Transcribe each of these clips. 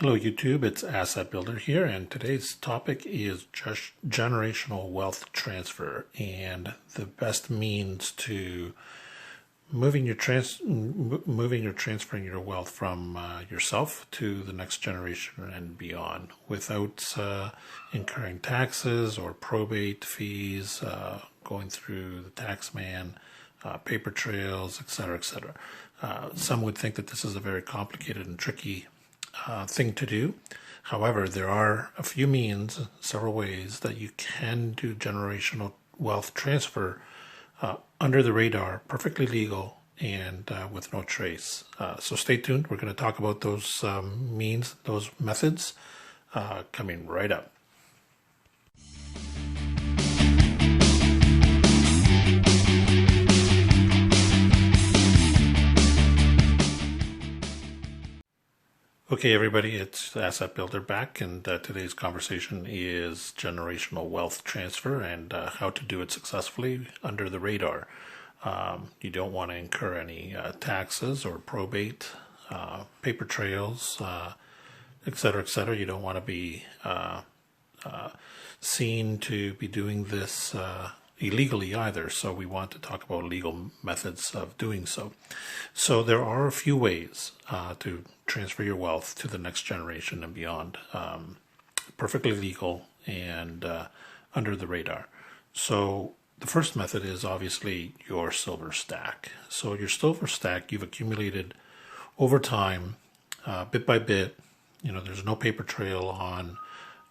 Hello YouTube, it's Asset Builder here, and today's topic is just generational wealth transfer and the best means to transferring your wealth from yourself to the next generation and beyond without incurring taxes or probate fees, going through the tax man, paper trails, etc., etc. Some would think that this is a very complicated and tricky thing to do. However, there are a few means, several ways that you can do generational wealth transfer under the radar, perfectly legal, and with no trace. So stay tuned. We're going to talk about those means, those methods, coming right up. Okay, everybody, it's Asset Builder back, and today's conversation is generational wealth transfer and how to do it successfully under the radar. You don't want to incur any taxes or probate, paper trails, etc., etc. You don't want to be seen to be doing this illegally either, so we want to talk about legal methods of doing so. So there are a few ways to transfer your wealth to the next generation and beyond, perfectly legal and under the radar. So the first method is obviously your silver stack. So your silver stack you've accumulated over time, bit by bit. There's no paper trail on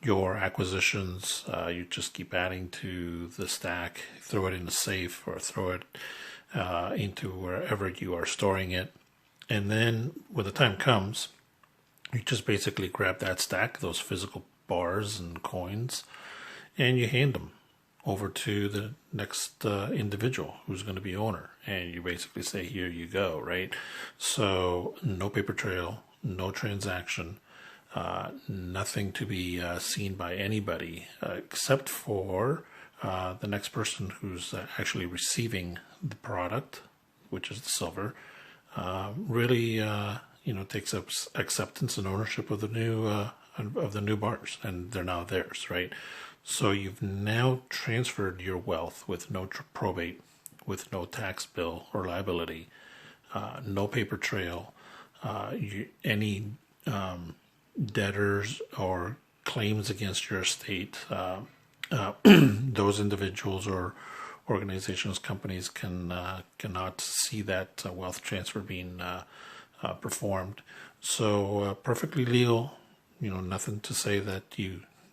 your acquisitions. You just keep adding to the stack, throw it in a safe or throw it into wherever you are storing it. And then when the time comes, you just basically grab that stack, those physical bars and coins, and you hand them over to the next individual who's going to be owner. And you basically say, here you go, right? So no paper trail, no transaction, nothing to be seen by anybody except for the next person who's actually receiving the product, which is the silver. Really, takes up acceptance and ownership of the new bars, and they're now theirs, right? So you've now transferred your wealth with no probate, with no tax bill or liability, no paper trail, any debtors or claims against your estate. Those individuals or organizations, companies cannot see that wealth transfer being performed. So perfectly legal, nothing to say that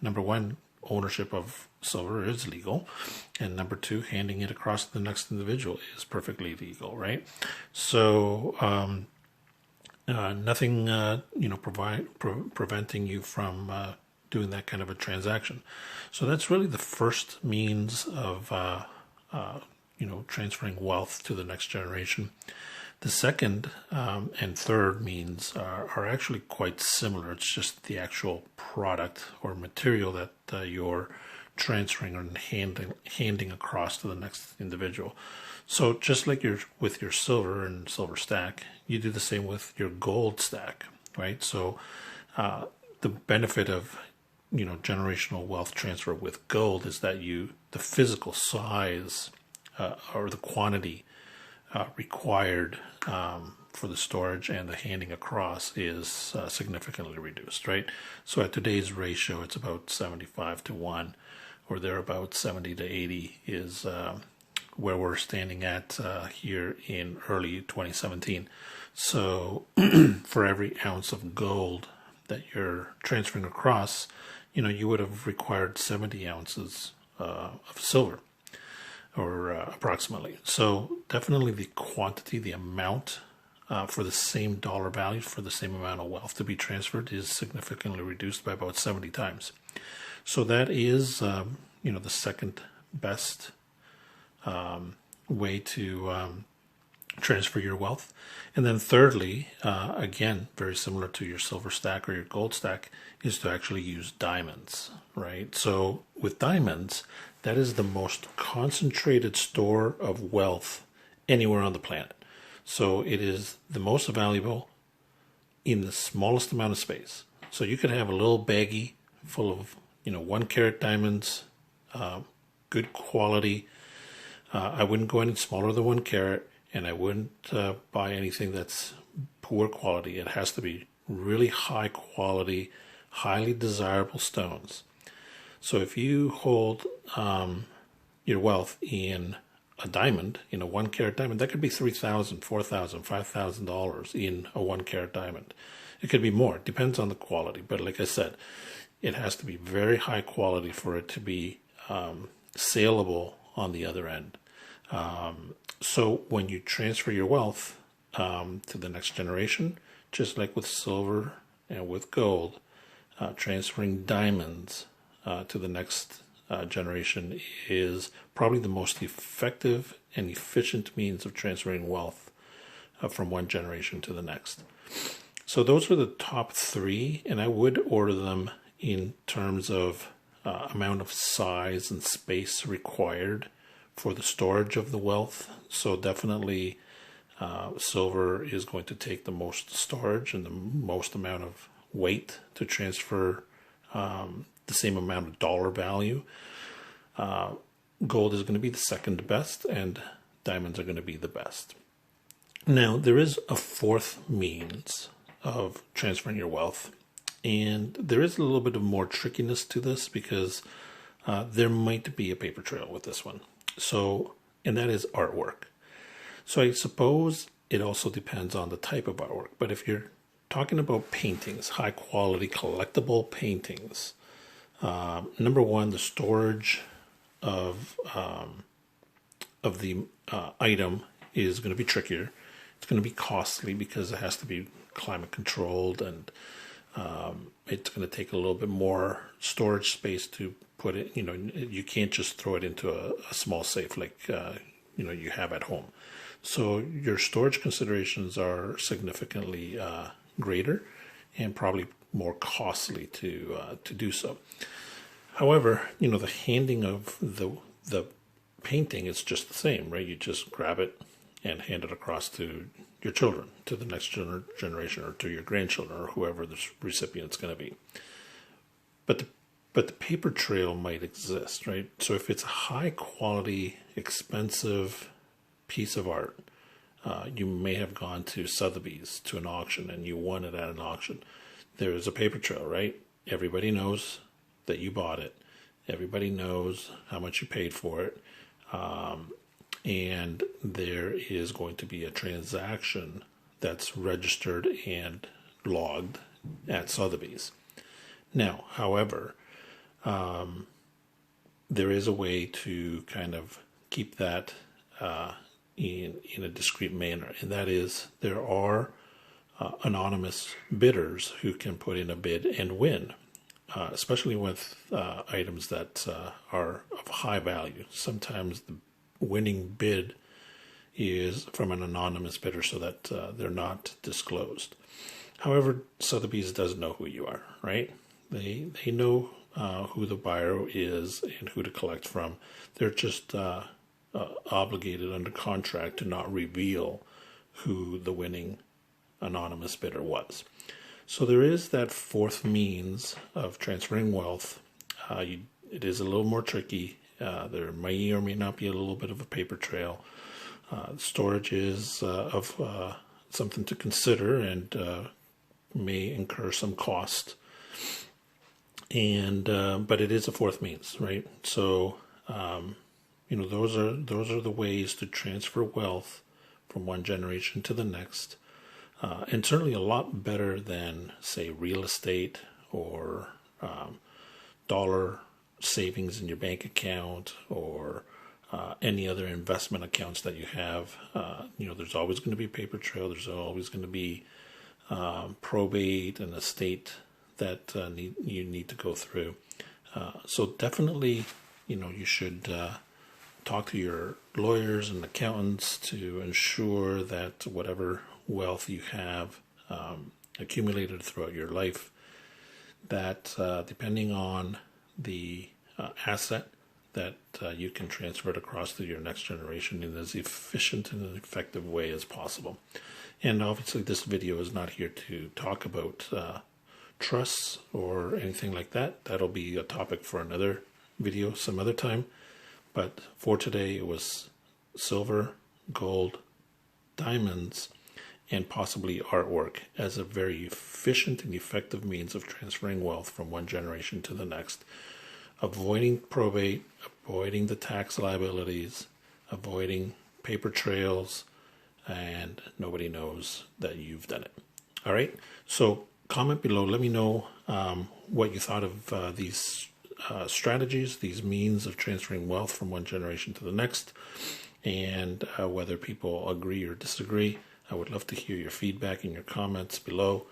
number one, ownership of silver is legal, and number two, handing it across to the next individual is perfectly legal, right? So nothing preventing you from doing that kind of a transaction. So that's really the first means of transferring wealth to the next generation. The second and third means are actually quite similar. It's just the actual product or material that you're transferring and handing across to the next individual. So just like with your silver and silver stack, you do the same with your gold stack, right? So the benefit of generational wealth transfer with gold is that the physical size or the quantity required for the storage and the handing across is significantly reduced, right? So at today's ratio, it's about 75 to 1, or thereabouts. 70 to 80 is where we're standing at here in early 2017. So for every ounce of gold that you're transferring across, you would have required 70 ounces of silver, or approximately. So definitely the quantity, the amount for the same dollar value, for the same amount of wealth to be transferred is significantly reduced by about 70 times. So that is, the second best way to transfer your wealth. And then thirdly, again, very similar to your silver stack or your gold stack, is to actually use diamonds, right? So with diamonds, that is the most concentrated store of wealth anywhere on the planet. So it is the most valuable in the smallest amount of space. So you could have a little baggie full of 1 carat diamonds, good quality. I wouldn't go any smaller than 1 carat, and I wouldn't buy anything that's poor quality. It has to be really high quality, highly desirable stones. So if you hold your wealth in a diamond, in a 1 carat diamond, that could be $3,000, $4,000, $5,000 in a 1 carat diamond. It could be more, it depends on the quality. But like I said, it has to be very high quality for it to be saleable on the other end. So when you transfer your wealth to the next generation, just like with silver and with gold, transferring diamonds to the next generation is probably the most effective and efficient means of transferring wealth from one generation to the next. So those were the top 3, and I would order them in terms of amount of size and space required for the storage of the wealth. So definitely silver is going to take the most storage and the most amount of weight to transfer the same amount of dollar value. Gold is going to be the second best, and diamonds are going to be the best. Now, there is a 4th means of transferring your wealth, and there is a little bit of more trickiness to this because there might be a paper trail with this one. So, and that is artwork. So I suppose it also depends on the type of artwork. But if you're talking about paintings, high quality collectible paintings, number one, the storage of the item is going to be trickier. It's going to be costly because it has to be climate controlled, and it's going to take a little bit more storage space to put it. You can't just throw it into a small safe like you have at home. So your storage considerations are significantly greater and probably more costly to do so. However, the handing of the painting is just the same, right? You just grab it and hand it across to your children, to the next generation, or to your grandchildren, or whoever the recipient's going to be. But the paper trail might exist, right? So if it's a high quality, expensive piece of art, you may have gone to Sotheby's to an auction and you won it at an auction. There is a paper trail, right? Everybody knows that you bought it. Everybody knows how much you paid for it. And there is going to be a transaction that's registered and logged at Sotheby's. Now, however, there is a way to kind of keep that in a discreet manner, and that is there are anonymous bidders who can put in a bid and win, especially with items that are of high value. Sometimes the winning bid is from an anonymous bidder so that they're not disclosed. However, Sotheby's does know who you are, right? They know who the buyer is and who to collect from. They're just obligated under contract to not reveal who the winning anonymous bidder was. So there is that 4th means of transferring wealth. It is a little more tricky. There may or may not be a little bit of a paper trail. Storage is of something to consider and may incur some cost. And but it is a 4th means, right? So those are the ways to transfer wealth from one generation to the next, and certainly a lot better than, say, real estate or dollar savings in your bank account or any other investment accounts that you have. There's always going to be a paper trail. There's always going to be probate and estate that you need to go through. So definitely, you should talk to your lawyers and accountants to ensure that whatever wealth you have accumulated throughout your life, that depending on the asset, that you can transfer it across to your next generation in as efficient and effective way as possible. And obviously this video is not here to talk about trusts or anything like that. That'll be a topic for another video some other time. But for today, it was silver, gold, diamonds, and possibly artwork as a very efficient and effective means of transferring wealth from one generation to the next, avoiding probate, avoiding the tax liabilities, avoiding paper trails, and nobody knows that you've done it. All right, so comment below. Let me know what you thought of these strategies, these means of transferring wealth from one generation to the next, and whether people agree or disagree. I would love to hear your feedback and your comments below.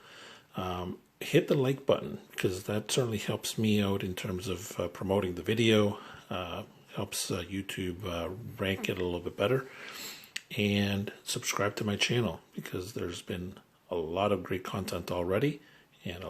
Hit the like button, because that certainly helps me out in terms of promoting the video, helps YouTube rank it a little bit better. And subscribe to my channel, because there's been a lot of great content already, and